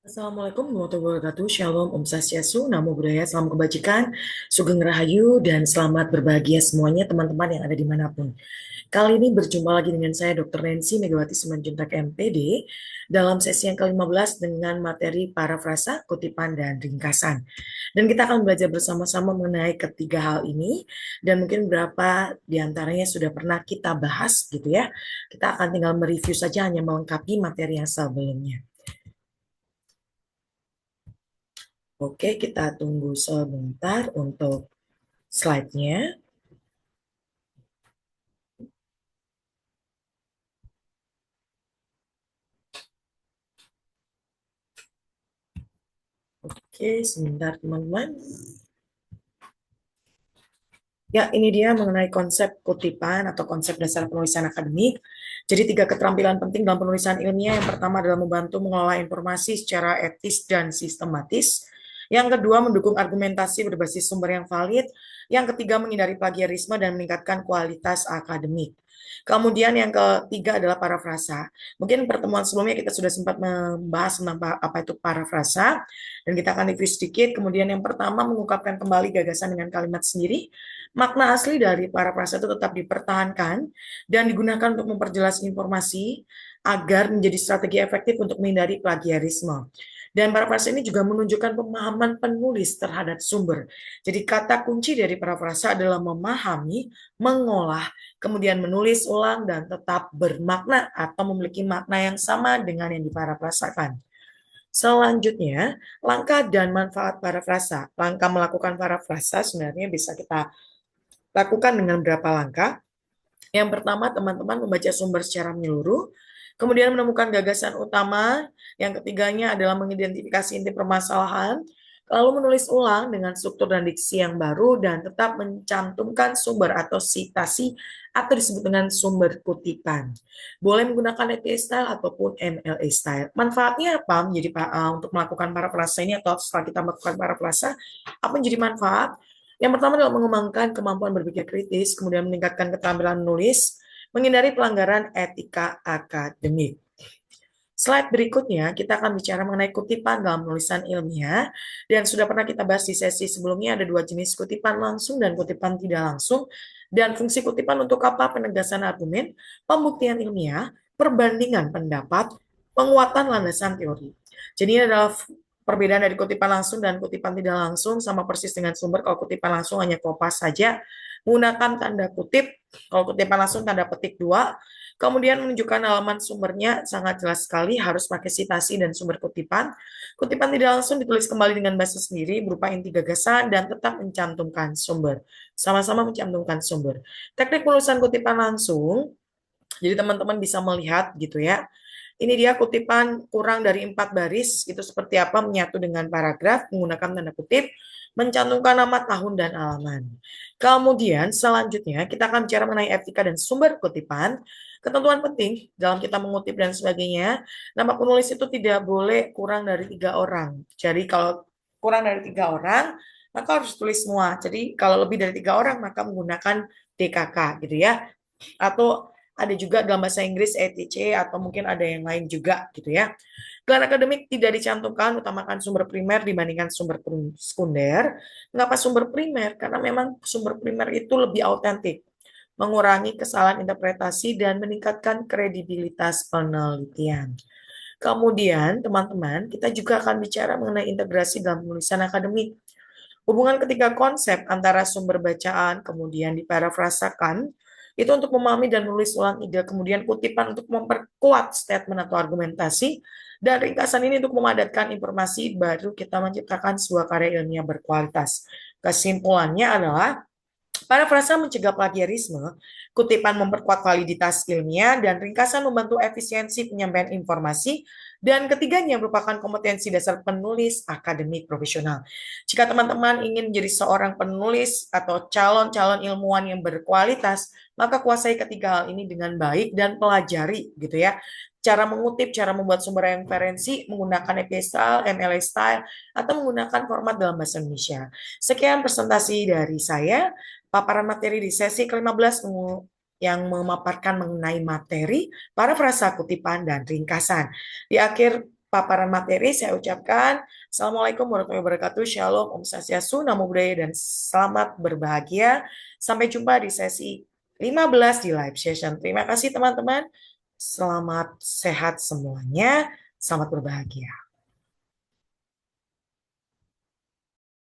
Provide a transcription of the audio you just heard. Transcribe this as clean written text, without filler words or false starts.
Assalamualaikum warahmatullahi wabarakatuh. Shalom, Om Swastiastu, Namo Buddhaya, salam kebajikan, Sugeng Rahayu, dan selamat berbahagia semuanya teman-teman yang ada dimanapun. Kali ini berjumpa lagi dengan saya Dr. Nancy Megawati Simanjuntak MPD dalam sesi yang ke-15 dengan materi parafrasa, kutipan, dan ringkasan. Dan kita akan belajar bersama-sama mengenai ketiga hal ini dan mungkin beberapa diantaranya sudah pernah kita bahas gitu ya. Kita akan tinggal mereview saja hanya melengkapi materi yang sebelumnya. Oke, kita tunggu sebentar untuk slide-nya. Oke, sebentar teman-teman. Ya, ini dia mengenai konsep kutipan atau konsep dasar penulisan akademik. Jadi, tiga keterampilan penting dalam penulisan ilmiah. Yang pertama adalah membantu mengelola informasi secara etis dan sistematis. Yang kedua, mendukung argumentasi berbasis sumber yang valid. Yang ketiga, menghindari plagiarisme dan meningkatkan kualitas akademik. Kemudian yang ketiga adalah parafrasa. Mungkin pertemuan sebelumnya kita sudah sempat membahas tentang apa itu parafrasa, dan kita akan review sedikit. Kemudian yang pertama, mengungkapkan kembali gagasan dengan kalimat sendiri. Makna asli dari parafrasa itu tetap dipertahankan dan digunakan untuk memperjelas informasi agar menjadi strategi efektif untuk menghindari plagiarisme. Dan parafrasa ini juga menunjukkan pemahaman penulis terhadap sumber. Jadi kata kunci dari parafrasa adalah memahami, mengolah, kemudian menulis ulang dan tetap bermakna atau memiliki makna yang sama dengan yang diparafrasakan. Selanjutnya, langkah dan manfaat parafrasa. Langkah melakukan parafrasa sebenarnya bisa kita lakukan dengan beberapa langkah. Yang pertama, teman-teman membaca sumber secara menyeluruh, kemudian menemukan gagasan utama. Yang ketiganya adalah mengidentifikasi inti permasalahan, lalu menulis ulang dengan struktur dan diksi yang baru, dan tetap mencantumkan sumber atau citasi atau disebut dengan sumber kutipan. Boleh menggunakan APA style ataupun MLA style. Manfaatnya apa menjadi untuk melakukan parafrasa ini, atau setelah kita melakukan parafrasa, apa menjadi manfaat? Yang pertama adalah mengembangkan kemampuan berpikir kritis, kemudian meningkatkan keterampilan menulis, menghindari pelanggaran etika akademik. Slide berikutnya, kita akan bicara mengenai kutipan dalam penulisan ilmiah, dan sudah pernah kita bahas di sesi sebelumnya, ada dua jenis kutipan langsung dan kutipan tidak langsung, dan fungsi kutipan untuk apa? Penegasan argumen, pembuktian ilmiah, perbandingan pendapat, penguatan landasan teori. Jadi ini adalah perbedaan dari kutipan langsung dan kutipan tidak langsung, sama persis dengan sumber. Kalau kutipan langsung hanya kopas saja, menggunakan tanda kutip. Kalau kutipan langsung tanda petik dua. Kemudian menunjukkan halaman sumbernya sangat jelas sekali, harus pakai citasi dan sumber kutipan. Kutipan tidak langsung ditulis kembali dengan bahasa sendiri berupa inti gagasan dan tetap mencantumkan sumber. Sama-sama mencantumkan sumber. Teknik penulisan kutipan langsung, jadi teman-teman bisa melihat gitu ya. Ini dia kutipan kurang dari 4 baris, itu seperti apa menyatu dengan paragraf menggunakan tanda kutip, mencantumkan nama, tahun, dan alaman. Kemudian selanjutnya kita akan bicara mengenai etika dan sumber kutipan. Ketentuan penting dalam kita mengutip dan sebagainya, nama penulis itu tidak boleh kurang dari 3 orang. Jadi kalau kurang dari 3 orang, maka harus tulis semua. Jadi kalau lebih dari 3 orang, maka menggunakan DKK gitu ya. Atau ada juga dalam bahasa Inggris ETC, atau mungkin ada yang lain juga gitu ya. Gelar akademik tidak dicantumkan, utamakan sumber primer dibandingkan sumber sekunder. Mengapa sumber primer? Karena memang sumber primer itu lebih autentik, mengurangi kesalahan interpretasi dan meningkatkan kredibilitas penelitian. Kemudian, teman-teman, kita juga akan bicara mengenai integrasi dalam penulisan akademik. Hubungan ketiga konsep antara sumber bacaan, kemudian diparafrasakan, itu untuk memahami dan menulis ulang ide, kemudian kutipan untuk memperkuat statement atau argumentasi, dan ringkasan ini untuk memadatkan informasi, baru kita menciptakan sebuah karya ilmiah berkualitas. Kesimpulannya adalah, parafrasa mencegah plagiarisme, kutipan memperkuat validitas ilmiah, dan ringkasan membantu efisiensi penyampaian informasi, dan ketiganya merupakan kompetensi dasar penulis akademik profesional. Jika teman-teman ingin menjadi seorang penulis atau calon-calon ilmuwan yang berkualitas, maka kuasai ketiga hal ini dengan baik dan pelajari gitu ya. Cara mengutip, cara membuat sumber referensi menggunakan EPA style, MLA style, atau menggunakan format dalam bahasa Indonesia. Sekian presentasi dari saya. Paparan materi di sesi ke-15 yang memaparkan mengenai materi, parafrasa, kutipan, dan ringkasan. Di akhir paparan materi, saya ucapkan Assalamualaikum warahmatullahi wabarakatuh, Shalom, Om Swastiastu, Namo Buddhaya, dan selamat berbahagia. Sampai jumpa di sesi 15 di live session. Terima kasih teman-teman. Selamat sehat semuanya. Selamat berbahagia.